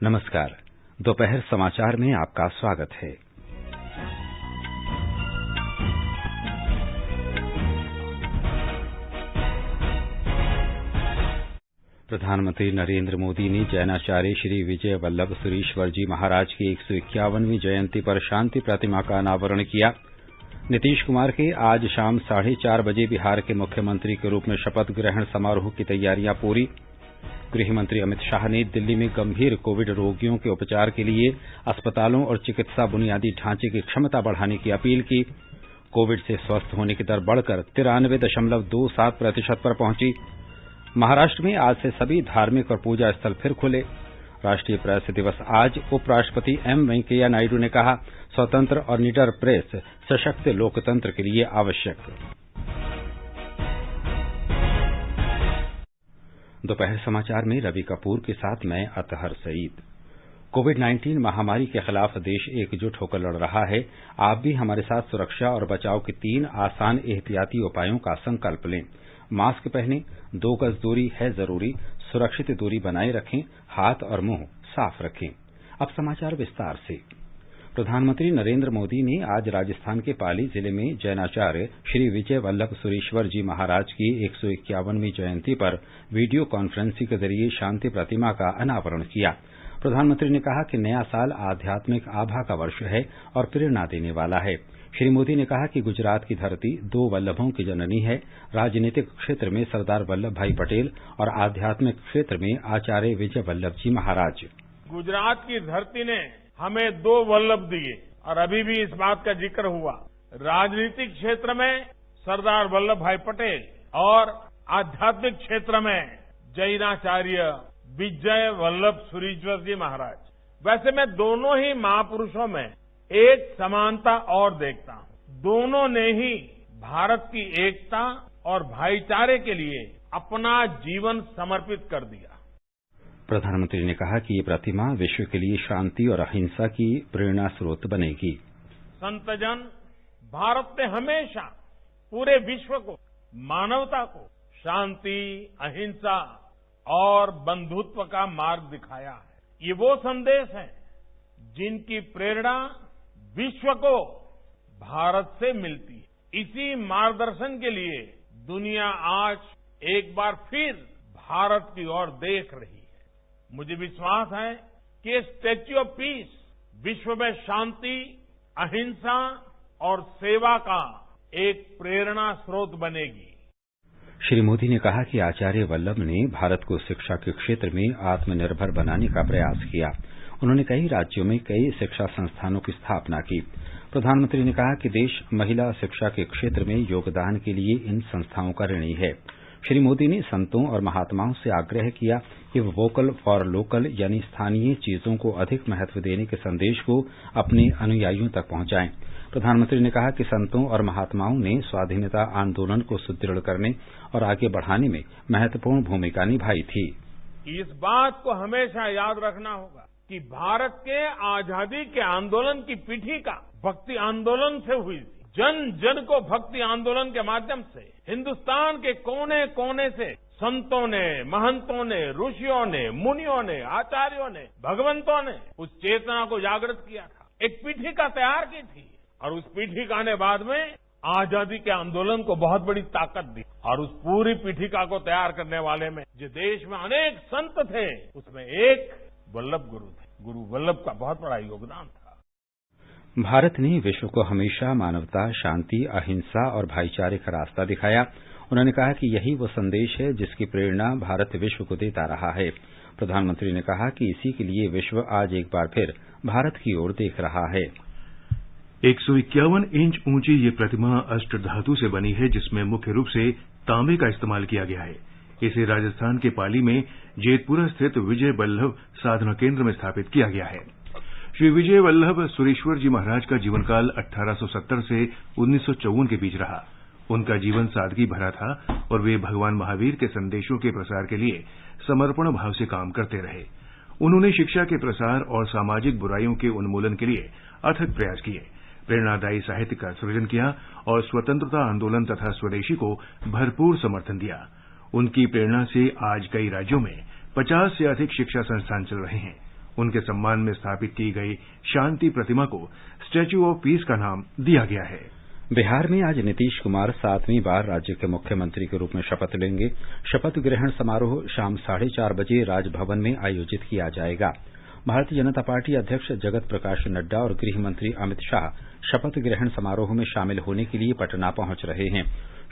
नमस्कार। दोपहर समाचार में आपका स्वागत है। प्रधानमंत्री नरेंद्र मोदी ने जैनाचार्य श्री विजय वल्लभ सुरीश्वर जी महाराज की 151वीं जयंती पर शांति प्रतिमा का अनावरण किया। नीतीश कुमार के आज शाम 4:30 बजे बिहार के मुख्यमंत्री के रूप में शपथ ग्रहण समारोह की तैयारियां पूरी। गृहमंत्री अमित शाह ने दिल्ली में गंभीर कोविड रोगियों के उपचार के लिए अस्पतालों और चिकित्सा बुनियादी ढांचे की क्षमता बढ़ाने की अपील की। कोविड से स्वस्थ होने की दर बढ़कर 93.27% पर पहुंची। महाराष्ट्र में आज से सभी धार्मिक और पूजा स्थल फिर खुले। राष्ट्रीय प्रेस दिवस आज। उपराष्ट्रपति एम वेंकैया नायडू ने कहा, स्वतंत्र और निडर प्रेस सशक्त लोकतंत्र के लिए आवश्यक। दोपहर समाचार में रवि कपूर के साथ मैं अतहर सईद। कोविड-19 महामारी के खिलाफ देश एकजुट होकर लड़ रहा है। आप भी हमारे साथ सुरक्षा और बचाव के 3 आसान एहतियाती उपायों का संकल्प लें। मास्क पहनें, 2 गज दूरी है जरूरी, सुरक्षित दूरी बनाए रखें, हाथ और मुंह साफ रखें। अब समाचार विस्तार से। प्रधानमंत्री नरेंद्र मोदी ने आज राजस्थान के पाली जिले में जैनाचार्य श्री विजय वल्लभ सुरीश्वर जी महाराज की 151वीं जयंती पर वीडियो कॉन्फ्रेंसिंग के जरिए शांति प्रतिमा का अनावरण किया। प्रधानमंत्री ने कहा कि नया साल आध्यात्मिक आभा का वर्ष है और प्रेरणा देने वाला है। श्री मोदी ने कहा कि गुजरात की धरती 2 वल्लभों की जननी है। राजनीतिक क्षेत्र में सरदार वल्लभ भाई पटेल और आध्यात्मिक क्षेत्र में आचार्य विजय वल्लभ जी महाराज। गुजरात की धरती ने हमें 2 वल्लभ दिए और अभी भी इस बात का जिक्र हुआ। राजनीतिक क्षेत्र में सरदार वल्लभ भाई पटेल और आध्यात्मिक क्षेत्र में जैनाचार्य विजय वल्लभ सुरीश्वर जी महाराज। वैसे मैं दोनों ही महापुरुषों में एक समानता और देखता हूं। दोनों ने ही भारत की एकता और भाईचारे के लिए अपना जीवन समर्पित कर दिया। प्रधानमंत्री ने कहा कि ये प्रतिमा विश्व के लिए शांति और अहिंसा की प्रेरणा स्रोत बनेगी। संतजन, भारत ने हमेशा पूरे विश्व को, मानवता को शांति, अहिंसा और बंधुत्व का मार्ग दिखाया है। ये वो संदेश है जिनकी प्रेरणा विश्व को भारत से मिलती है। इसी मार्गदर्शन के लिए दुनिया आज एक बार फिर भारत की ओर देख रही है। मुझे विश्वास है कि स्टैच्यू ऑफ पीस विश्व में शांति, अहिंसा और सेवा का एक प्रेरणा स्रोत बनेगी। श्री मोदी ने कहा कि आचार्य वल्लभ ने भारत को शिक्षा के क्षेत्र में आत्मनिर्भर बनाने का प्रयास किया। उन्होंने कई राज्यों में कई शिक्षा संस्थानों की स्थापना की। प्रधानमंत्री ने कहा कि देश महिला शिक्षा के क्षेत्र में योगदान के लिए इन संस्थाओं का ऋणी है। श्री मोदी ने संतों और महात्माओं से आग्रह किया कि वो वोकल फॉर लोकल यानी स्थानीय चीजों को अधिक महत्व देने के संदेश को अपने अनुयायियों तक पहुंचाएं। प्रधानमंत्री ने कहा कि संतों और महात्माओं ने स्वाधीनता आंदोलन को सुदृढ़ करने और आगे बढ़ाने में महत्वपूर्ण भूमिका निभाई थी। इस बात को हमेशा याद रखना होगा कि भारत के आजादी के आंदोलन की पीठिका भक्ति आंदोलन से हुई थी। जन जन को भक्ति आंदोलन के माध्यम से हिंदुस्तान के कोने कोने से संतों ने, महंतों ने, ऋषियों ने, मुनियों ने, आचार्यों ने, भगवंतों ने उस चेतना को जागृत किया था। एक पीठिका तैयार की थी और उस पीठिका ने बाद में आजादी के आंदोलन को बहुत बड़ी ताकत दी। और उस पूरी पीठिका को तैयार करने वाले में जो देश में अनेक संत थे, उसमें एक वल्लभ गुरु थे। गुरु वल्लभ का बहुत बड़ा योगदान था। भारत ने विश्व को हमेशा मानवता, शांति, अहिंसा और भाईचारे का रास्ता दिखाया। उन्होंने कहा कि यही वो संदेश है जिसकी प्रेरणा भारत विश्व को देता रहा है। प्रधानमंत्री ने कहा कि इसी के लिए विश्व आज एक बार फिर भारत की ओर देख रहा है। 151 इंच ऊंची ये प्रतिमा अष्टधातु से बनी है, जिसमें मुख्य रूप से तांबे का इस्तेमाल किया गया है। इसे राजस्थान के पाली में जेतपुरा स्थित विजय वल्लभ साधना केंद्र में स्थापित किया गया है। श्री विजय वल्लभ सुरीश्वर जी महाराज का जीवनकाल 1870 से 1954 के बीच रहा। उनका जीवन सादगी भरा था और वे भगवान महावीर के संदेशों के प्रसार के लिए समर्पण भाव से काम करते रहे। उन्होंने शिक्षा के प्रसार और सामाजिक बुराइयों के उन्मूलन के लिए अथक प्रयास किए, प्रेरणादायी साहित्य का सृजन किया और स्वतंत्रता आंदोलन तथा स्वदेशी को भरपूर समर्थन दिया। उनकी प्रेरणा से आज कई राज्यों में 50 से अधिक शिक्षा संस्थान चल रहे हैं। उनके सम्मान में स्थापित की गई शांति प्रतिमा को स्टैच्यू ऑफ पीस का नाम दिया गया है। बिहार में आज नीतीश कुमार 7वीं बार राज्य के मुख्यमंत्री के रूप में शपथ लेंगे। शपथ ग्रहण समारोह शाम 4:30 बजे राजभवन में आयोजित किया जाएगा। भारतीय जनता पार्टी अध्यक्ष जगत प्रकाश नड्डा और गृह मंत्री अमित शाह शपथ ग्रहण समारोह में शामिल होने के लिए पटना पहुंच रहे हैं।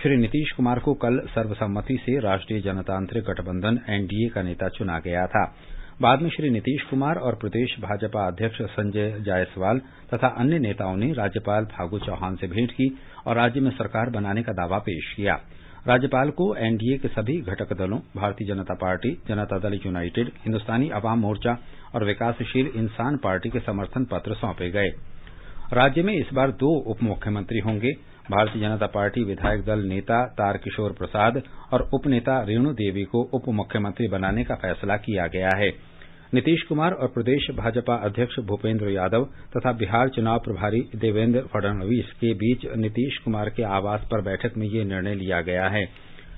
श्री नीतीश कुमार को कल सर्वसम्मति से राष्ट्रीय जनतांत्रिक गठबंधन एनडीए का नेता चुना गया था। बाद में श्री नीतीश कुमार और प्रदेश भाजपा अध्यक्ष संजय जायसवाल तथा अन्य नेताओं ने राज्यपाल फागू चौहान से भेंट की और राज्य में सरकार बनाने का दावा पेश किया। राज्यपाल को एनडीए के सभी घटक दलों भारतीय जनता पार्टी, जनता दल यूनाइटेड, हिन्दुस्तानी अवाम मोर्चा और विकासशील इंसान पार्टी के समर्थन पत्र सौंपे गए। राज्य में इस बार 2 उप मुख्यमंत्री होंगे। भारतीय जनता पार्टी विधायक दल नेता तारकिशोर प्रसाद और उपनेता रेणु देवी को उप मुख्यमंत्री बनाने का फैसला किया गया है। नीतीश कुमार और प्रदेश भाजपा अध्यक्ष भूपेन्द्र यादव तथा बिहार चुनाव प्रभारी देवेंद्र फडणवीस के बीच नीतीश कुमार के आवास पर बैठक में ये निर्णय लिया गया है।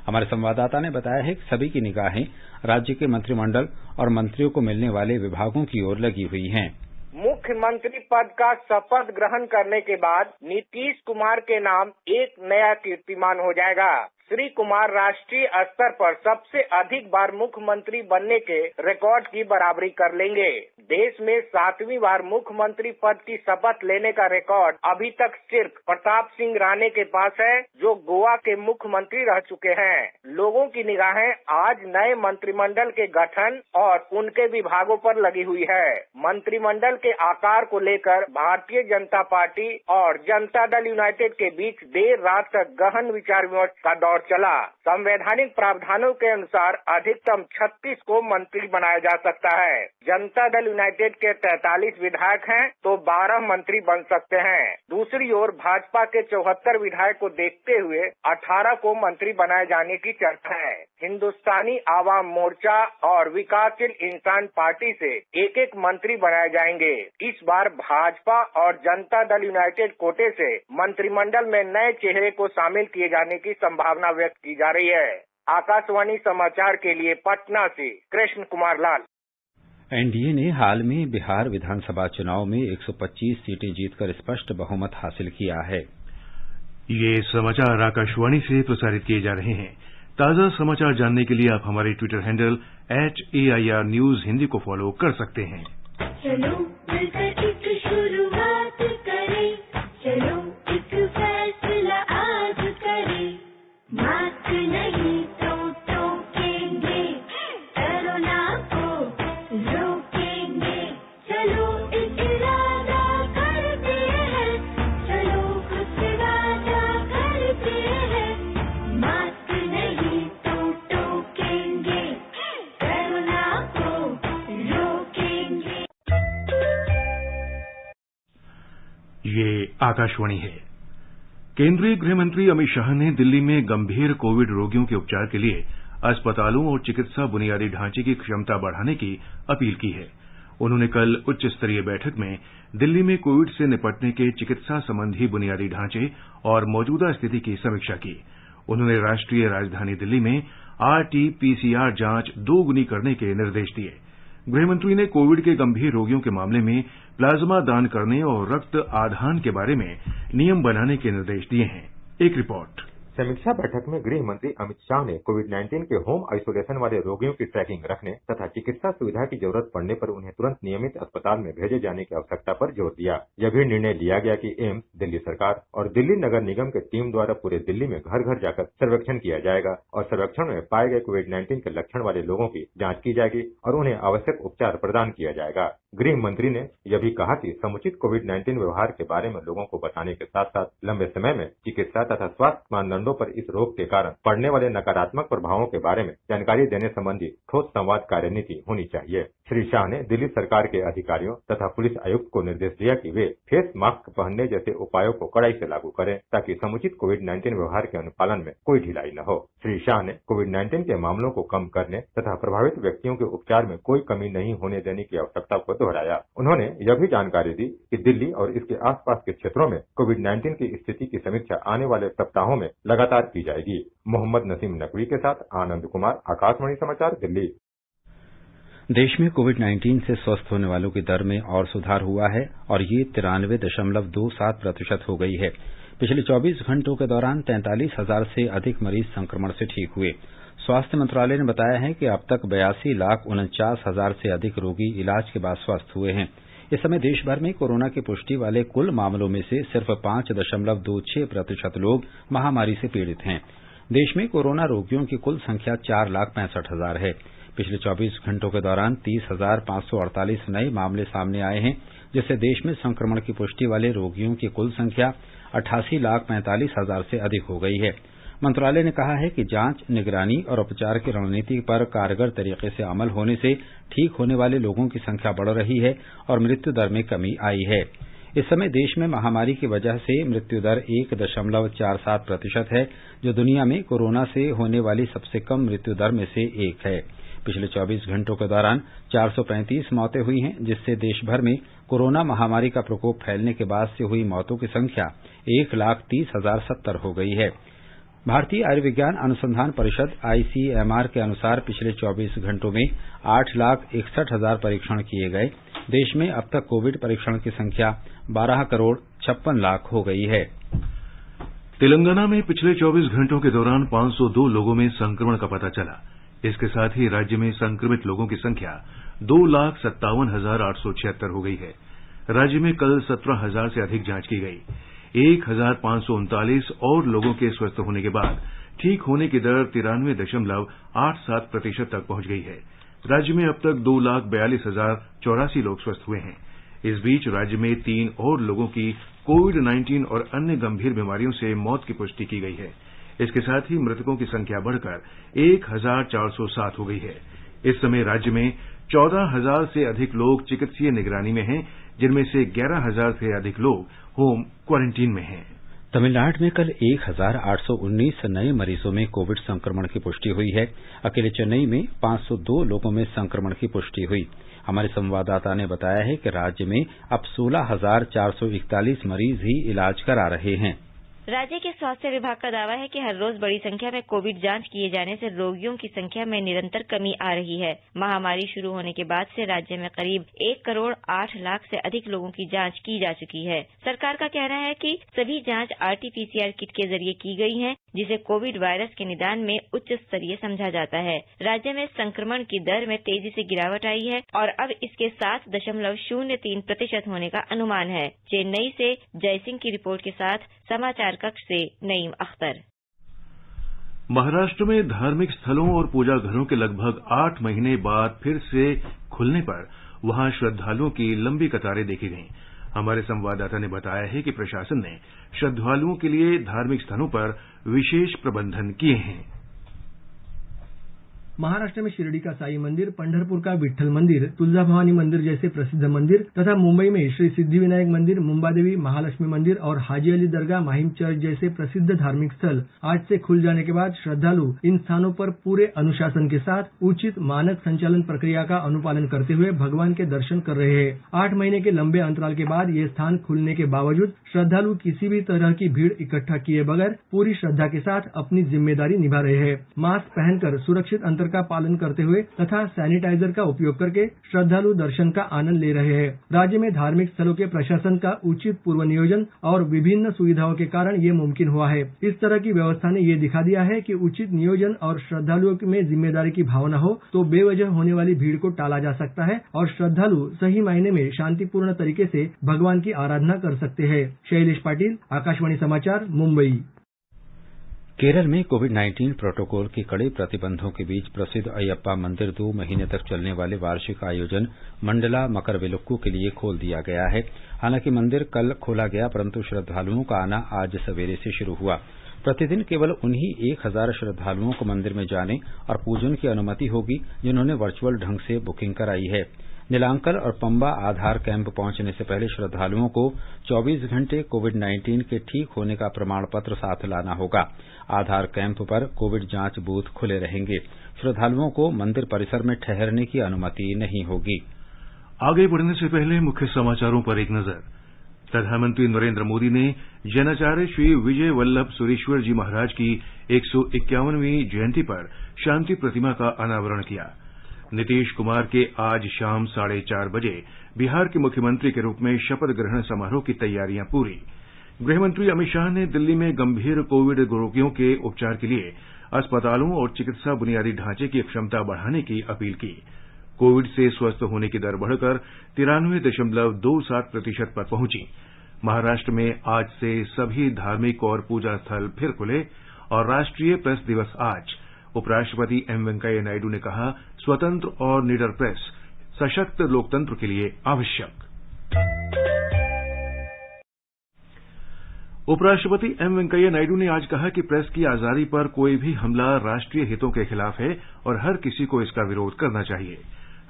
हमारे संवाददाता ने बताया है कि सभी की निगाहें राज्य के मंत्रिमंडल और मंत्रियों को मिलने वाले विभागों की ओर लगी हुई हैं। मुख्यमंत्री पद का शपथ ग्रहण करने के बाद नीतीश कुमार के नाम एक नया कीर्तिमान हो जाएगा। श्री कुमार राष्ट्रीय स्तर पर सबसे अधिक बार मुख्यमंत्री बनने के रिकॉर्ड की बराबरी कर लेंगे। देश में 7वीं बार मुख्यमंत्री पद की शपथ लेने का रिकॉर्ड अभी तक सिर्फ प्रताप सिंह राणे के पास है, जो गोवा के मुख्यमंत्री रह चुके हैं। लोगों की निगाहें आज नए मंत्रिमंडल के गठन और उनके विभागों पर लगी हुई है। मंत्रिमंडल के आकार को लेकर भारतीय जनता पार्टी और जनता दल यूनाइटेड के बीच देर रात तक गहन विचार विमर्श का दौर चला। संवैधानिक प्रावधानों के अनुसार अधिकतम 36 को मंत्री बनाया जा सकता है। जनता दल यूनाइटेड के 43 विधायक हैं तो 12 मंत्री बन सकते हैं। दूसरी ओर भाजपा के 74 विधायक को देखते हुए 18 को मंत्री बनाए जाने की चर्चा है। हिन्दुस्तानी आवाम मोर्चा और विकासशील इंसान पार्टी से एक मंत्री बनाए जाएंगे। इस बार भाजपा और जनता दल यूनाइटेड कोटे से मंत्रिमंडल में नए चेहरे को शामिल किए जाने की संभावना व्यक्त की जा रही है। आकाशवाणी समाचार के लिए पटना से कृष्ण कुमार लाल। एनडीए ने हाल में बिहार विधानसभा चुनाव में 125 सीटें जीतकर स्पष्ट बहुमत हासिल किया है। ये समाचार आकाशवाणी से प्रसारित किए जा रहे हैं। ताजा समाचार जानने के लिए आप हमारे Twitter handle @AIR News Hindi को फॉलो कर सकते हैं। चलो मिलकर एक शुरुआत करें, चलो एक फैसला आज करें, मास्क नहीं तो टोकेंगे, कोरोना को रोकेंगे, चलो एक इरादा करते हैं, चलो खुद से वादा करते हैं, मास्क नहीं तो टोकेंगे, कोरोना को रोकेंगे। ये आकाशवाणी है। केंद्रीय गृह मंत्री अमित शाह ने दिल्ली में गंभीर कोविड रोगियों के उपचार के लिए अस्पतालों और चिकित्सा बुनियादी ढांचे की क्षमता बढ़ाने की अपील की है। उन्होंने कल उच्च स्तरीय बैठक में दिल्ली में कोविड से निपटने के चिकित्सा संबंधी बुनियादी ढांचे और मौजूदा स्थिति की समीक्षा की। उन्होंने राष्ट्रीय राजधानी दिल्ली में RT-PCR जांच 2 गुनी करने के निर्देश दिए। गृहमंत्री ने कोविड के गंभीर रोगियों के मामले में प्लाज्मा दान करने और रक्त आधान के बारे में नियम बनाने के निर्देश दिए हैं। एक रिपोर्ट। समीक्षा बैठक में गृह मंत्री अमित शाह ने कोविड-19 के होम आइसोलेशन वाले रोगियों की ट्रैकिंग रखने तथा चिकित्सा सुविधा की जरूरत पड़ने पर उन्हें तुरंत नियमित अस्पताल में भेजे जाने की आवश्यकता पर जोर दिया। यह भी निर्णय लिया गया कि एम्स, दिल्ली सरकार और दिल्ली नगर निगम के टीम द्वारा पूरे दिल्ली में घर घर जाकर सर्वेक्षण किया जाएगा और सर्वेक्षण में पाए गए कोविड-19 के लक्षण वाले लोगों की जांच की जाएगी और उन्हें आवश्यक उपचार प्रदान किया जाएगा। गृह मंत्री ने यह भी कहा कि समुचित कोविड-19 व्यवहार के बारे में लोगों को बताने के साथ साथ लंबे समय में चिकित्सा तथा स्वास्थ्य मानदंडों पर इस रोग के कारण पड़ने वाले नकारात्मक प्रभावों के बारे में जानकारी देने संबंधी ठोस संवाद कार्यनीति होनी चाहिए। श्री शाह ने दिल्ली सरकार के अधिकारियों तथा पुलिस आयुक्त को निर्देश दिया कि वे फेस मास्क पहनने जैसे उपायों को कड़ाई से लागू करें ताकि समुचित कोविड-19 व्यवहार के अनुपालन में कोई ढिलाई न हो। श्री शाह ने कोविड-19 के मामलों को कम करने तथा प्रभावित व्यक्तियों के उपचार में कोई कमी नहीं होने देने की आवश्यकता को दोहराया। उन्होंने यह भी जानकारी दी कि दिल्ली और इसके आसपास के क्षेत्रों में कोविड-19 की स्थिति की समीक्षा आने वाले सप्ताहों में लगातार की जाएगी। मोहम्मद नसीम नकवी के साथ आनंद कुमार, आकाशवाणी समाचार, दिल्ली। देश में कोविड-19 से स्वस्थ होने वालों की दर में और सुधार हुआ है और ये 93.27% हो गई है। पिछले 24 घंटों के दौरान 43,000 से अधिक मरीज संक्रमण से ठीक हुए। स्वास्थ्य मंत्रालय ने बताया है कि अब तक 82,49,000 से अधिक रोगी इलाज के बाद स्वस्थ हुए हैं। इस समय देश भर में कोरोना की पुष्टि वाले कुल मामलों में से सिर्फ 5.26% लोग महामारी से पीड़ित हैं। देश में कोरोना रोगियों की कुल संख्या 4,65,000 है। पिछले 24 घंटों के दौरान 30,548 नए मामले सामने आए हैं, जिससे देश में संक्रमण की पुष्टि वाले रोगियों की कुल संख्या 88,45,000 से अधिक हो गई है। मंत्रालय ने कहा है कि जांच, निगरानी और उपचार की रणनीति पर कारगर तरीके से अमल होने से ठीक होने वाले लोगों की संख्या बढ़ रही है और मृत्यु दर में कमी आई है। इस समय देश में महामारी की वजह से मृत्यु दर 1.47% है, जो दुनिया में कोरोना से होने वाली सबसे कम मृत्यु दर में से एक है। पिछले 24 घंटों के दौरान 435 मौतें हुई हैं, जिससे देश भर में कोरोना महामारी का प्रकोप फैलने के बाद से हुई मौतों की संख्या 1,30,070 हो गई है। भारतीय आयुर्विज्ञान अनुसंधान परिषद ICMR के अनुसार पिछले 24 घंटों में 8,61,000 परीक्षण किए गए। देश में अब तक कोविड परीक्षण की संख्या 12,56,00,000 हो गई है। तेलंगाना में पिछले 24 घंटों के दौरान 502 लोगों में संक्रमण का पता चला। इसके साथ ही राज्य में संक्रमित लोगों की संख्या 2,57,876 हो गई है। राज्य में कल 17,000 से अधिक जांच की गई। 1,539 और लोगों के स्वस्थ होने के बाद ठीक होने की दर 93.87% तक पहुंच गई है। राज्य में अब तक 2,42,084 लोग स्वस्थ हुए हैं। इस बीच राज्य में 3 और लोगों की कोविड-19 और अन्य गंभीर बीमारियों से मौत की पुष्टि की गई है। इसके साथ ही मृतकों की संख्या बढ़कर 1,407 हो गई है। इस समय राज्य में 14,000 से अधिक लोग चिकित्सीय निगरानी में हैं, जिनमें से 11,000 से अधिक लोग होम क्वारंटीन में हैं। तमिलनाडु में कल 1,819 नए मरीजों में कोविड संक्रमण की पुष्टि हुई है। अकेले चेन्नई में 502 लोगों में संक्रमण की पुष्टि हुई। हमारे संवाददाता ने बताया है कि राज्य में अब 16,441 मरीज ही इलाज करा रहे हैं। राज्य के स्वास्थ्य विभाग का दावा है कि हर रोज बड़ी संख्या में कोविड जांच किए जाने से रोगियों की संख्या में निरंतर कमी आ रही है। महामारी शुरू होने के बाद से राज्य में करीब 1,08,00,000 से अधिक लोगों की जांच की जा चुकी है। सरकार का कहना है कि सभी जांच RT-PCR किट के जरिए की गई है, जिसे कोविड वायरस के निदान में उच्च स्तरीय समझा जाता है। राज्य में संक्रमण की दर में तेजी से गिरावट आई है और अब इसके 7.03% होने का अनुमान है। चेन्नई से जयसिंह की रिपोर्ट के साथ समाचार कक्ष से नईम अख्तर। महाराष्ट्र में धार्मिक स्थलों और पूजा घरों के लगभग 8 महीने बाद फिर से खुलने पर वहां श्रद्धालुओं की लंबी कतारें देखी गईं। हमारे संवाददाता ने बताया है कि प्रशासन ने श्रद्धालुओं के लिए धार्मिक स्थलों पर विशेष प्रबंधन किए हैं। महाराष्ट्र में शिरडी का साई मंदिर, पंढरपुर का विट्ठल मंदिर, तुलजा भवानी मंदिर जैसे प्रसिद्ध मंदिर तथा मुंबई में श्री सिद्धिविनायक मंदिर, मुंबादेवी महालक्ष्मी मंदिर और हाजी अली दरगाह माहिम चर्च जैसे प्रसिद्ध धार्मिक स्थल आज से खुल जाने के बाद श्रद्धालु इन स्थानों पर पूरे अनुशासन के साथ उचित मानक संचालन प्रक्रिया का अनुपालन करते हुए भगवान के दर्शन कर रहे हैं। 8 महीने के लंबे अंतराल के बाद ये स्थान खुलने के बावजूद श्रद्धालु किसी भी तरह की भीड़ इकट्ठा किए बगैर पूरी श्रद्धा के साथ अपनी जिम्मेदारी निभा रहे हैं। मास्क पहनकर सुरक्षित अंतर का पालन करते हुए तथा सैनिटाइजर का उपयोग करके श्रद्धालु दर्शन का आनंद ले रहे हैं। राज्य में धार्मिक स्थलों के प्रशासन का उचित पूर्व नियोजन और विभिन्न सुविधाओं के कारण ये मुमकिन हुआ है। इस तरह की व्यवस्था ने ये दिखा दिया है कि उचित नियोजन और श्रद्धालुओं में जिम्मेदारी की भावना हो तो बेवजह होने वाली भीड़ को टाला जा सकता है और श्रद्धालु सही मायने में शांतिपूर्ण तरीके से भगवान की आराधना कर सकते हैं। शैलेश पाटिल, आकाशवाणी समाचार, मुंबई। केरल में कोविड-19 प्रोटोकॉल के कड़े प्रतिबंधों के बीच प्रसिद्ध अयप्पा मंदिर 2 महीने तक चलने वाले वार्षिक आयोजन मंडला मकरविलुक्कू के लिए खोल दिया गया है। हालांकि मंदिर कल खोला गया, परंतु श्रद्धालुओं का आना आज सवेरे से शुरू हुआ। प्रतिदिन केवल उन्हीं 1,000 श्रद्धालुओं को मंदिर में जाने और पूजन की अनुमति होगी जिन्होंने वर्चुअल ढंग से बुकिंग कराई है। नीलांकल और पंबा आधार कैंप पहुंचने से पहले श्रद्धालुओं को 24 घंटे कोविड-19 के ठीक होने का प्रमाण पत्र साथ लाना होगा। आधार कैंप पर कोविड जांच बूथ खुले रहेंगे। श्रद्धालुओं को मंदिर परिसर में ठहरने की अनुमति नहीं होगी। आगे बढ़ने से पहले मुख्य समाचारों पर एक नजर। प्रधानमंत्री नरेंद्र मोदी ने जैनाचार्य श्री विजय वल्लभ सुरीश्वर जी महाराज की 151वीं जयंती पर शांति प्रतिमा का अनावरण किया। नीतीश कुमार के आज शाम 4:30 बजे बिहार के मुख्यमंत्री के रूप में शपथ ग्रहण समारोह की तैयारियां पूरी। गृहमंत्री अमित शाह ने दिल्ली में गंभीर कोविड रोगियों के उपचार के लिए अस्पतालों और चिकित्सा बुनियादी ढांचे की क्षमता बढ़ाने की अपील की। कोविड से स्वस्थ होने की दर बढ़कर 93.27% पर पहुंची। महाराष्ट्र में आज से सभी धार्मिक और पूजा स्थल फिर खुले और राष्ट्रीय प्रेस दिवस आज। उपराष्ट्रपति एम वेंकैया नायडू ने कहा, स्वतंत्र और निडर प्रेस सशक्त लोकतंत्र के लिए आवश्यक। उपराष्ट्रपति एम वेंकैया नायडू ने आज कहा कि प्रेस की आजादी पर कोई भी हमला राष्ट्रीय हितों के खिलाफ है और हर किसी को इसका विरोध करना चाहिए।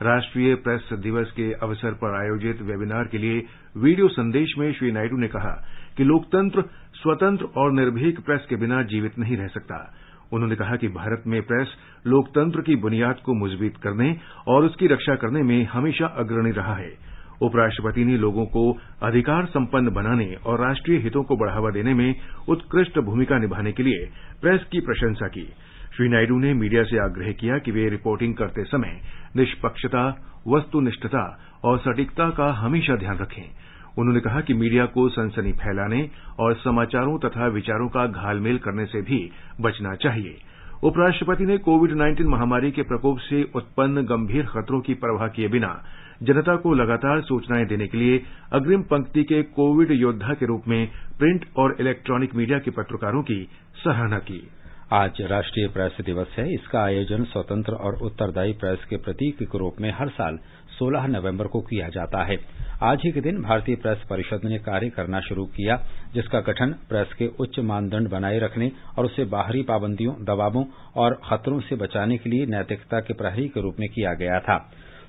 राष्ट्रीय प्रेस दिवस के अवसर पर आयोजित वेबिनार के लिए वीडियो संदेश में श्री नायडू ने कहा कि लोकतंत्र स्वतंत्र और निर्भीक प्रेस के बिना जीवित नहीं रह सकता। उन्होंने कहा कि भारत में प्रेस लोकतंत्र की बुनियाद को मजबूत करने और उसकी रक्षा करने में हमेशा अग्रणी रहा है। उपराष्ट्रपति ने लोगों को अधिकार संपन्न बनाने और राष्ट्रीय हितों को बढ़ावा देने में उत्कृष्ट भूमिका निभाने के लिए प्रेस की प्रशंसा की। श्री नायडू ने मीडिया से आग्रह किया कि वे रिपोर्टिंग करते समय निष्पक्षता, वस्तुनिष्ठता और सटीकता का हमेशा ध्यान रखें। उन्होंने कहा कि मीडिया को सनसनी फैलाने और समाचारों तथा विचारों का घालमेल करने से भी बचना चाहिए। उपराष्ट्रपति ने कोविड-19 महामारी के प्रकोप से उत्पन्न गंभीर खतरों की परवाह किए बिना जनता को लगातार सूचनाएं देने के लिए अग्रिम पंक्ति के कोविड योद्धा के रूप में प्रिंट और इलेक्ट्रॉनिक मीडिया के पत्रकारों की सराहना की। आज राष्ट्रीय प्रेस दिवस है। इसका आयोजन स्वतंत्र और उत्तरदायी प्रेस के प्रतीक के रूप में हर साल 16 नवंबर को किया जाता है। आज ही के दिन भारतीय प्रेस परिषद ने कार्य करना शुरू किया, जिसका गठन प्रेस के उच्च मानदंड बनाए रखने और उसे बाहरी पाबंदियों, दबावों और खतरों से बचाने के लिए नैतिकता के प्रहरी के रूप में किया गया था।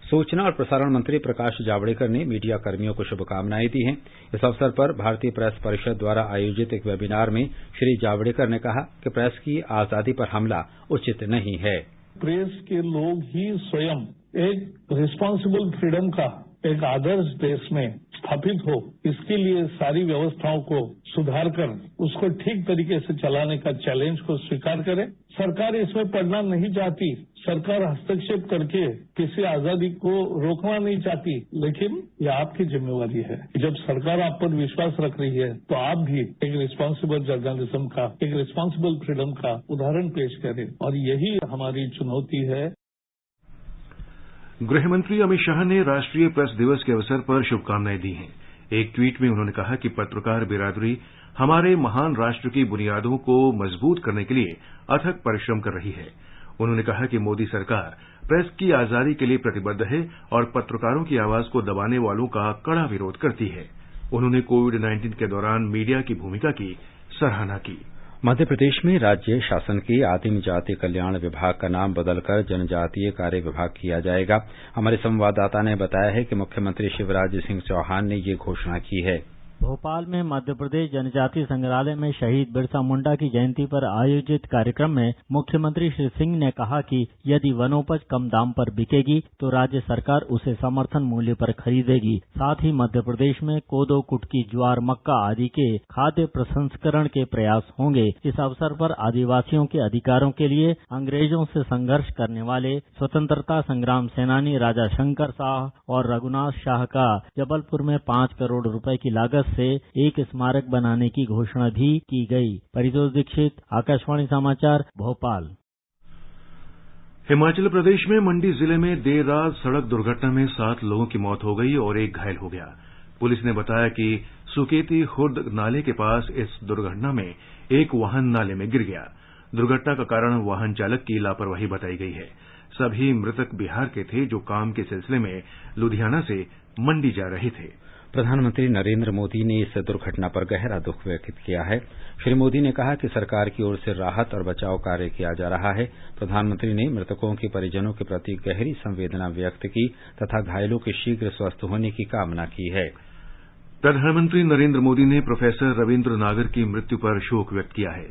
सूचना और प्रसारण मंत्री प्रकाश जावड़ेकर ने मीडिया कर्मियों को शुभकामनाएं दी हैं। इस अवसर पर भारतीय प्रेस परिषद द्वारा आयोजित एक वेबिनार में श्री जावड़ेकर ने कहा कि प्रेस की आजादी पर हमला उचित नहीं है। प्रेस के लोग ही स्वयं एक रिस्पांसिबल फ्रीडम का एक आदर्श देश में स्थापित हो, इसके लिए सारी व्यवस्थाओं को सुधार कर उसको ठीक तरीके से चलाने का चैलेंज को स्वीकार करे। सरकार इसमें पड़ना नहीं चाहती, सरकार हस्तक्षेप करके किसी आजादी को रोकना नहीं चाहती, लेकिन ये आपकी जिम्मेवारी है। जब सरकार आप पर विश्वास रख रही है तो आप भी एक रिस्पांसिबल जर्नलिज्म का, एक रिस्पांसिबल फ्रीडम का उदाहरण पेश करें, और यही हमारी चुनौती है। गृहमंत्री अमित शाह ने राष्ट्रीय प्रेस दिवस के अवसर पर शुभकामनाएं दी हैं। एक ट्वीट में उन्होंने कहा कि पत्रकार बिरादरी हमारे महान राष्ट्र की बुनियादों को मजबूत करने के लिए अथक परिश्रम कर रही है। उन्होंने कहा कि मोदी सरकार प्रेस की आजादी के लिए प्रतिबद्ध है और पत्रकारों की आवाज को दबाने वालों का कड़ा विरोध करती है। उन्होंने कोविड-19 के दौरान मीडिया की भूमिका की सराहना की। मध्य प्रदेश में राज्य शासन के आदिम जाति कल्याण विभाग का नाम बदलकर जनजातीय कार्य विभाग किया जाएगा। हमारे संवाददाता ने बताया है कि मुख्यमंत्री शिवराज सिंह चौहान ने ये घोषणा की है। भोपाल में मध्य प्रदेश जनजातीय संग्रहालय में शहीद बिरसा मुंडा की जयंती पर आयोजित कार्यक्रम में मुख्यमंत्री श्री सिंह ने कहा कि यदि वनोपज कम दाम पर बिकेगी तो राज्य सरकार उसे समर्थन मूल्य पर खरीदेगी। साथ ही मध्य प्रदेश में कोदो, कुटकी, ज्वार, मक्का आदि के खाद्य प्रसंस्करण के प्रयास होंगे। इस अवसर पर आदिवासियों के अधिकारों के लिए अंग्रेजों से संघर्ष करने वाले स्वतंत्रता संग्राम सेनानी राजा शंकर शाह और रघुनाथ शाह का जबलपुर में 5 करोड़ रुपए की लागत से एक स्मारक बनाने की घोषणा भी की गई। परितोष दीक्षित, आकाशवाणी समाचार, भोपाल। हिमाचल प्रदेश में मंडी जिले में देर रात सड़क दुर्घटना में 7 लोगों की मौत हो गई और एक घायल हो गया। पुलिस ने बताया कि सुकेती खुर्द नाले के पास इस दुर्घटना में एक वाहन नाले में गिर गया। दुर्घटना का कारण वाहन चालक की लापरवाही बताई गई है। सभी मृतक बिहार के थे जो काम के सिलसिले में लुधियाना से मंडी जा रहे थे। प्रधानमंत्री नरेंद्र मोदी ने इस दुर्घटना पर गहरा दुख व्यक्त किया है। श्री मोदी ने कहा कि सरकार की ओर से राहत और बचाव कार्य किया जा रहा है। प्रधानमंत्री ने मृतकों के परिजनों के प्रति गहरी संवेदना व्यक्त की तथा घायलों के शीघ्र स्वस्थ होने की कामना की है। प्रधानमंत्री नरेंद्र मोदी ने प्रोफेसर रविन्द्र नागर की मृत्यु पर शोक व्यक्त किया है।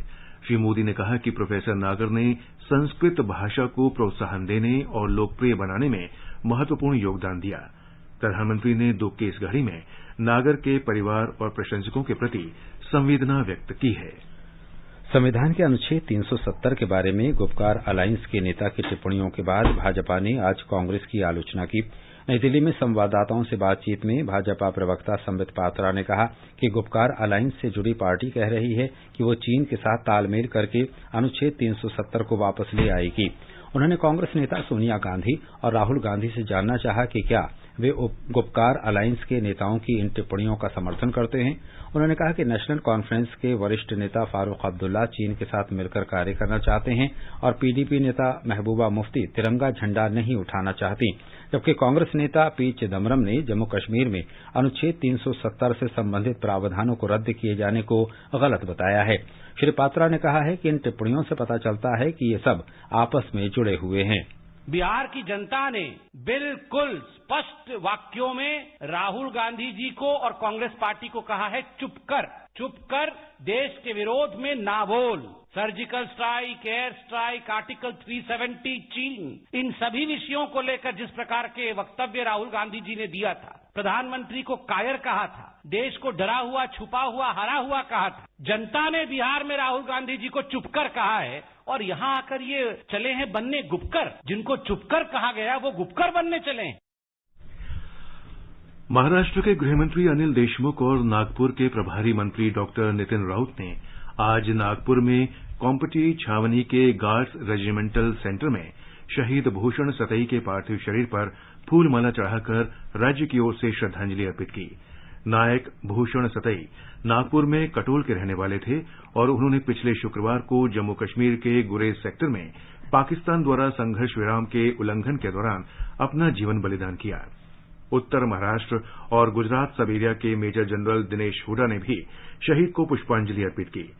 श्री मोदी ने कहा कि प्रोफेसर नागर ने संस्कृत भाषा को प्रोत्साहन देने और लोकप्रिय बनाने में महत्वपूर्ण योगदान दिया। प्रधानमंत्री ने दुख की इस घड़ी में नागर के परिवार और प्रशंसकों के प्रति संवेदना व्यक्त की है। संविधान के अनुच्छेद 370 के बारे में गुपकार अलायंस के नेता की टिप्पणियों के बाद भाजपा ने आज कांग्रेस की आलोचना की। नई दिल्ली में संवाददाताओं से बातचीत में भाजपा प्रवक्ता संबित पात्रा ने कहा कि गुपकार अलायंस से जुड़ी पार्टी कह रही है कि वो चीन के साथ तालमेल करके अनुच्छेद 370 को वापस ले आएगी। उन्होंने कांग्रेस नेता सोनिया गांधी और राहुल गांधी से जानना चाहा कि क्या वे गुपकार अलायंस के नेताओं की इन टिप्पणियों का समर्थन करते हैं। उन्होंने कहा कि नेशनल कॉन्फ्रेंस के वरिष्ठ नेता फारूक अब्दुल्ला चीन के साथ मिलकर कार्य करना चाहते हैं और पीडीपी नेता महबूबा मुफ्ती तिरंगा झंडा नहीं उठाना चाहती, जबकि कांग्रेस नेता पी चिदम्बरम ने जम्मू कश्मीर में अनुच्छेद 370 से संबंधित प्रावधानों को रद्द किए जाने को गलत बताया है। श्री पात्रा ने कहा है कि इन टिप्पणियों से पता चलता है कि ये सब आपस में जुड़े हुए हैं। बिहार की जनता ने बिल्कुल स्पष्ट वाक्यों में राहुल गांधी जी को और कांग्रेस पार्टी को कहा है चुप कर देश के विरोध में ना बोल। Surgical strike, air strike, article 370, चीन, इन सभी विषयों को लेकर जिस प्रकार के वक्तव्य राहुल गांधी जी ने दिया था, प्रधानमंत्री को कायर कहा था, देश को डरा हुआ, छुपा हुआ, हरा हुआ कहा था, जनता ने बिहार में राहुल गांधी जी को चुप कर कहा है और यहाँ आकर ये चले हैं बनने गुपकर। जिनको चुपकर कहा गया वो गुपकर बनने चले हैं। महाराष्ट्र के गृहमंत्री अनिल देशमुख और नागपुर के प्रभारी मंत्री डॉक्टर नितिन राउत ने आज नागपुर में कॉम्पटी छावनी के गार्ड्स रेजिमेंटल सेंटर में शहीद भूषण सतई के पार्थिव शरीर पर फूलमाला चढ़ाकर राज्य की ओर से श्रद्धांजलि अर्पित की। नायक भूषण सतई नागपुर में कटोल के रहने वाले थे और उन्होंने पिछले शुक्रवार को जम्मू कश्मीर के गुरेज सेक्टर में पाकिस्तान द्वारा संघर्ष विराम के उल्लंघन के दौरान अपना जीवन बलिदान किया। उत्तर महाराष्ट्र और गुजरात सब एरिया के मेजर जनरल दिनेश हुडा ने भी शहीद को पुष्पांजलि अर्पित की।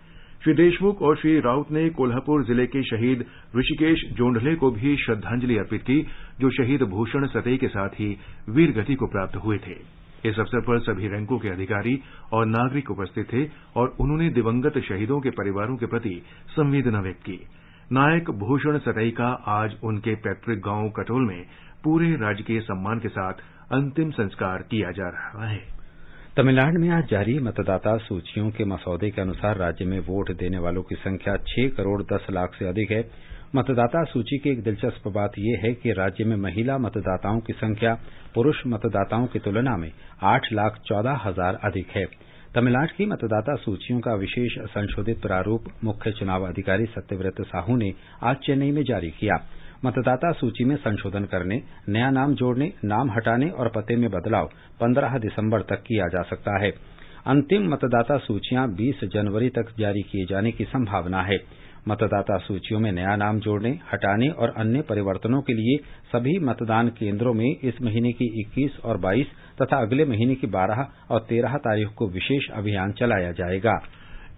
श्री देशमुख और श्री राउत ने कोल्हापुर जिले के शहीद ऋषिकेश जोंढले को भी श्रद्धांजलि अर्पित की, जो शहीद भूषण सतई के साथ ही वीर गति को प्राप्त हुए थे। इस अवसर पर सभी रैंकों के अधिकारी और नागरिक उपस्थित थे और उन्होंने दिवंगत शहीदों के परिवारों के प्रति संवेदना व्यक्त की। नायक भूषण सतई का आज उनके पैतृक गांव कटोल में पूरे राजकीय सम्मान के साथ अंतिम संस्कार किया जा रहा है। तमिलनाडु में आज जारी मतदाता सूचियों के मसौदे के अनुसार राज्य में वोट देने वालों की संख्या 6 करोड़ 10 लाख से अधिक है। मतदाता सूची की एक दिलचस्प बात यह है कि राज्य में महिला मतदाताओं की संख्या पुरुष मतदाताओं की तुलना में 8,14,000 अधिक है। तमिलनाडु की मतदाता सूचियों का विशेष संशोधित प्रारूप मुख्य चुनाव अधिकारी सत्यव्रत साहू ने आज चेन्नई में जारी किया। मतदाता सूची में संशोधन करने, नया नाम जोड़ने, नाम हटाने और पते में बदलाव 15 दिसंबर तक किया जा सकता है। अंतिम मतदाता सूचियां 20 जनवरी तक जारी किए जाने की संभावना है। मतदाता सूचियों में नया नाम जोड़ने, हटाने और अन्य परिवर्तनों के लिए सभी मतदान केंद्रों में इस महीने की 21 और 22 तथा अगले महीने की 12 और 13 तारीख को विशेष अभियान चलाया जाएगा।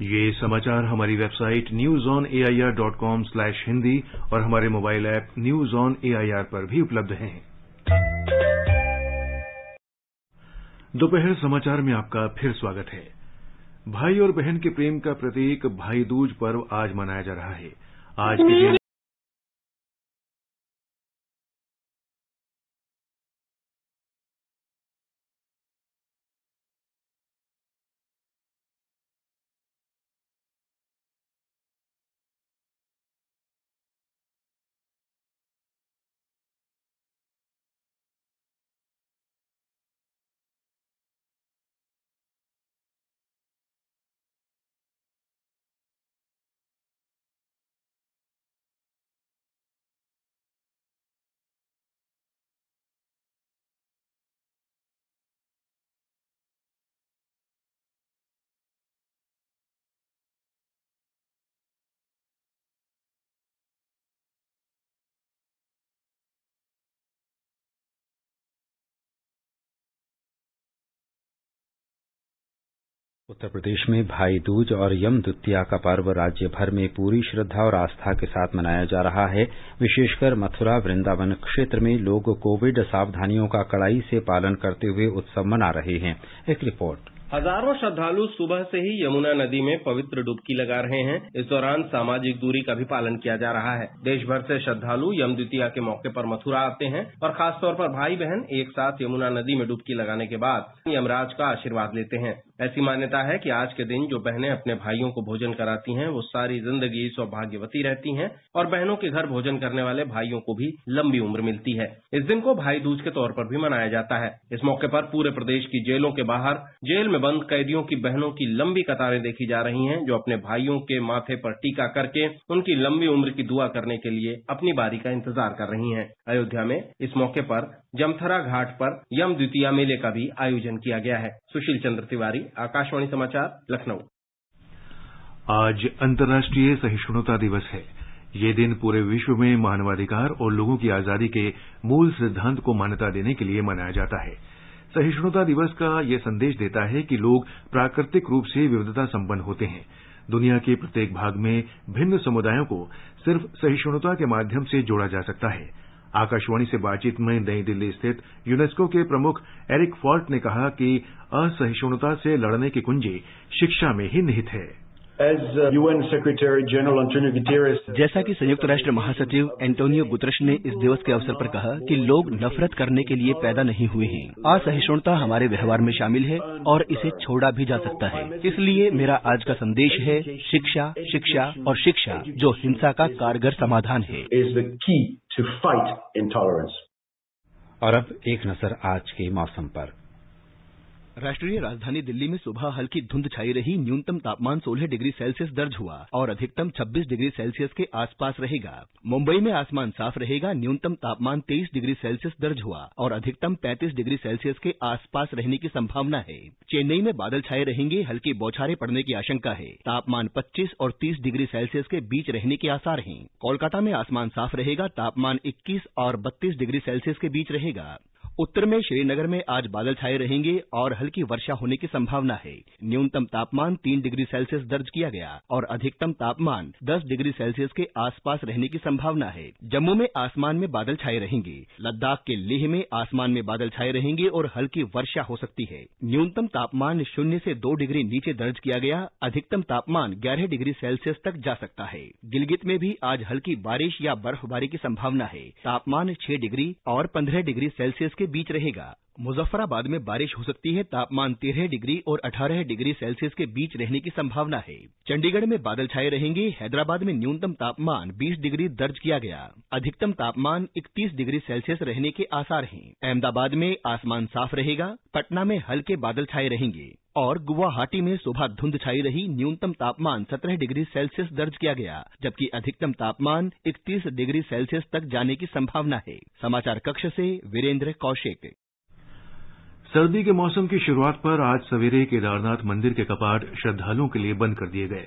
ये समाचार हमारी वेबसाइट newsonair.com/hindi और हमारे mobile app news on AIR पर भी उपलब्ध हैं। दोपहर समाचार में आपका फिर स्वागत है। भाई और बहन के प्रेम का प्रतीक भाई दूज पर्व आज मनाया जा रहा है। आज के दिन उत्तर प्रदेश में भाई दूज और यम द्वितीया का पर्व राज्य भर में पूरी श्रद्धा और आस्था के साथ मनाया जा रहा है। विशेषकर मथुरा वृंदावन क्षेत्र में लोग कोविड सावधानियों का कड़ाई से पालन करते हुए उत्सव मना रहे हैं। एक रिपोर्ट। हजारों श्रद्धालु सुबह से ही यमुना नदी में पवित्र डुबकी लगा रहे हैं। इस दौरान सामाजिक दूरी का भी पालन किया जा रहा है। देश भर से श्रद्धालु यम द्वितीया के मौके पर मथुरा आते हैं और खासतौर पर भाई बहन एक साथ यमुना नदी में डुबकी लगाने के बाद यमराज का आशीर्वाद लेते हैं। ऐसी मान्यता है कि आज के दिन जो बहनें अपने भाइयों को भोजन कराती हैं वो सारी जिंदगी सौभाग्यवती रहती हैं और बहनों के घर भोजन करने वाले भाइयों को भी लंबी उम्र मिलती है। इस दिन को भाई दूज के तौर पर भी मनाया जाता है। इस मौके पर पूरे प्रदेश की जेलों के बाहर जेल में बंद कैदियों की बहनों की लंबी कतारें देखी जा रही हैं, जो अपने भाइयों के माथे पर टीका करके उनकी लंबी उम्र की दुआ करने के लिए अपनी बारी का इंतजार कर रही हैं। अयोध्या में इस मौके पर जमथरा घाट पर यम द्वितीया मेले का भी आयोजन किया गया है। सुशील चंद्र तिवारी, आकाशवाणी समाचार, लखनऊ। आज अंतर्राष्ट्रीय सहिष्णुता दिवस है। ये दिन पूरे विश्व में मानवाधिकार और लोगों की आजादी के मूल सिद्धांत को मान्यता देने के लिए मनाया जाता है। सहिष्णुता दिवस का ये संदेश देता है कि लोग प्राकृतिक रूप से विविधता संपन्न होते हैं। दुनिया के प्रत्येक भाग में भिन्न समुदायों को सिर्फ सहिष्णुता के माध्यम से जोड़ा जा सकता है। आकाशवाणी से बातचीत में नई दिल्ली स्थित यूनेस्को के प्रमुख एरिक फॉल्ट ने कहा कि असहिष्णुता से लड़ने की कुंजी शिक्षा में ही निहित है। जैसा कि संयुक्त राष्ट्र महासचिव एंटोनियो गुतरश ने इस दिवस के अवसर पर कहा कि लोग नफरत करने के लिए पैदा नहीं हुए हैं। असहिष्णुता हमारे व्यवहार में शामिल है और इसे छोड़ा भी जा सकता है। इसलिए मेरा आज का संदेश है शिक्षा, शिक्षा और शिक्षा, जो हिंसा का कारगर समाधान है। और अब एक नजर आज के मौसम पर। राष्ट्रीय राजधानी दिल्ली में सुबह हल्की धुंध छाई रही। न्यूनतम तापमान 16 डिग्री सेल्सियस दर्ज हुआ और अधिकतम 26 डिग्री सेल्सियस के आसपास रहेगा। मुंबई में आसमान साफ रहेगा। न्यूनतम तापमान 23 डिग्री सेल्सियस दर्ज हुआ और अधिकतम 35 डिग्री सेल्सियस के आसपास रहने की संभावना है। चेन्नई में बादल छाए रहेंगे। हल्की बौछारें पड़ने की आशंका है। तापमान 25 और 30 डिग्री सेल्सियस के बीच रहने के आसार हैं। कोलकाता में आसमान साफ रहेगा। तापमान 21 और 32 डिग्री सेल्सियस के बीच रहेगा। उत्तर में श्रीनगर में आज बादल छाए रहेंगे और हल्की वर्षा होने की संभावना है। न्यूनतम तापमान 3 डिग्री सेल्सियस दर्ज किया गया और अधिकतम तापमान 10 डिग्री सेल्सियस के आसपास रहने की संभावना है। जम्मू में आसमान में बादल छाए रहेंगे। लद्दाख के लेह में आसमान में बादल छाए रहेंगे और हल्की वर्षा हो सकती है। न्यूनतम तापमान 0 से 2 डिग्री नीचे दर्ज किया गया। अधिकतम तापमान 11 डिग्री सेल्सियस तक जा सकता है। गिलगित में भी आज हल्की बारिश या बर्फबारी की संभावना है। तापमान 6 डिग्री और 15 डिग्री सेल्सियस के बीच रहेगा। मुजफ्फराबाद में बारिश हो सकती है। तापमान 13 डिग्री और 18 डिग्री सेल्सियस के बीच रहने की संभावना है। चंडीगढ़ में बादल छाए रहेंगे। हैदराबाद में न्यूनतम तापमान 20 डिग्री दर्ज किया गया। अधिकतम तापमान 31 डिग्री सेल्सियस रहने के आसार हैं। अहमदाबाद में आसमान साफ रहेगा। पटना में हल्के बादल छाए रहेंगे और गुवाहाटी में सुबह धुंध छाई रही। न्यूनतम तापमान 17 डिग्री सेल्सियस दर्ज किया गया, जबकि अधिकतम तापमान 31 डिग्री सेल्सियस तक जाने की संभावना है। समाचार कक्ष से वीरेंद्र कौशिक। सर्दी के मौसम की शुरुआत पर आज सवेरे केदारनाथ मंदिर के कपाट श्रद्धालुओं के लिए बंद कर दिए गए।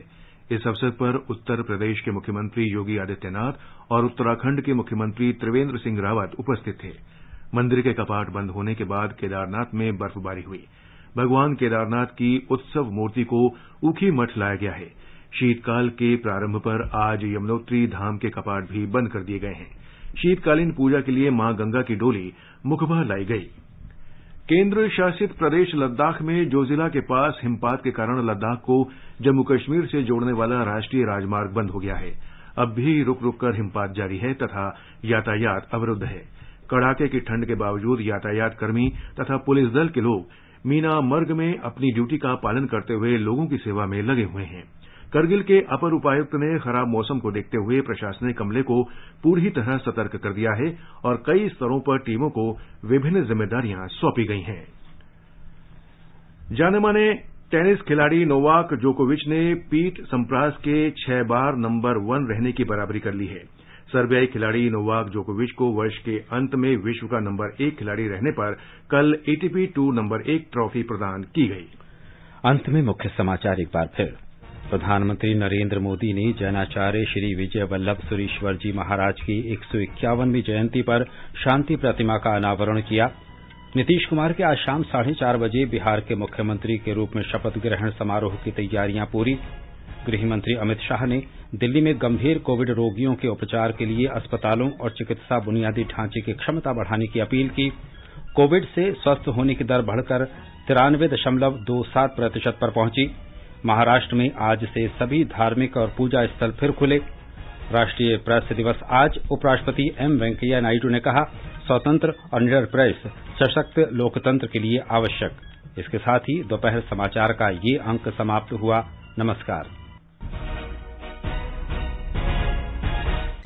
इस अवसर पर उत्तर प्रदेश के मुख्यमंत्री योगी आदित्यनाथ और उत्तराखंड के मुख्यमंत्री त्रिवेंद्र सिंह रावत उपस्थित थे। मंदिर के कपाट बंद होने के बाद केदारनाथ में बर्फबारी हुई। भगवान केदारनाथ की उत्सव मूर्ति को ऊखी मठ लाया गया है। शीतकाल के प्रारंभ पर आज यमुनोत्री धाम के कपाट भी बंद कर दिए गए हैं। शीतकालीन पूजा के लिए मां गंगा की डोली मुखबा लाई गई। केंद्र शासित प्रदेश लद्दाख में जोजिला के पास हिमपात के कारण लद्दाख को जम्मू कश्मीर से जोड़ने वाला राष्ट्रीय राजमार्ग बंद हो गया है। अब भी रुक रुक कर हिमपात जारी है तथा यातायात अवरुद्ध है। कड़ाके की ठंड के बावजूद यातायात कर्मी तथा पुलिस दल के लोग मीना मर्ग में अपनी ड्यूटी का पालन करते हुए लोगों की सेवा में लगे हुए हैं। करगिल के अपर उपायुक्त ने खराब मौसम को देखते हुए प्रशासनिक अमले को पूरी तरह सतर्क कर दिया है और कई स्तरों पर टीमों को विभिन्न जिम्मेदारियां सौंपी गई हैं। जाने-माने टेनिस खिलाड़ी नोवाक जोकोविच ने पीट सम्प्रास के 6 बार नंबर 1 रहने की बराबरी कर ली है। सर्बियाई खिलाड़ी नोवाक जोकोविच को वर्ष के अंत में विश्व का नंबर 1 खिलाड़ी रहने पर कल एटीपी टूर नंबर 1 ट्रॉफी प्रदान की गई। अंत में मुख्य समाचार एक बार फिर। प्रधानमंत्री नरेंद्र मोदी ने जैनाचार्य श्री विजय वल्लभ सुरीश्वर जी महाराज की 151वीं जयंती पर शांति प्रतिमा का अनावरण किया। नीतीश कुमार के आज शाम 4:30 बजे बिहार के मुख्यमंत्री के रूप में शपथ ग्रहण समारोह की तैयारियां पूरी। गृहमंत्री अमित शाह ने दिल्ली में गंभीर कोविड रोगियों के उपचार के लिए अस्पतालों और चिकित्सा बुनियादी ढांचे की क्षमता बढ़ाने की अपील की। कोविड से स्वस्थ होने की दर बढ़कर 93.27% पर पहुंची। महाराष्ट्र में आज से सभी धार्मिक और पूजा स्थल फिर खुले। राष्ट्रीय प्रेस दिवस आज। उपराष्ट्रपति एम वेंकैया नायडू ने कहा, स्वतंत्र और निडर प्रेस सशक्त लोकतंत्र के लिए आवश्यक। इसके साथ ही दोपहर समाचार का ये अंक समाप्त हुआ। नमस्कार।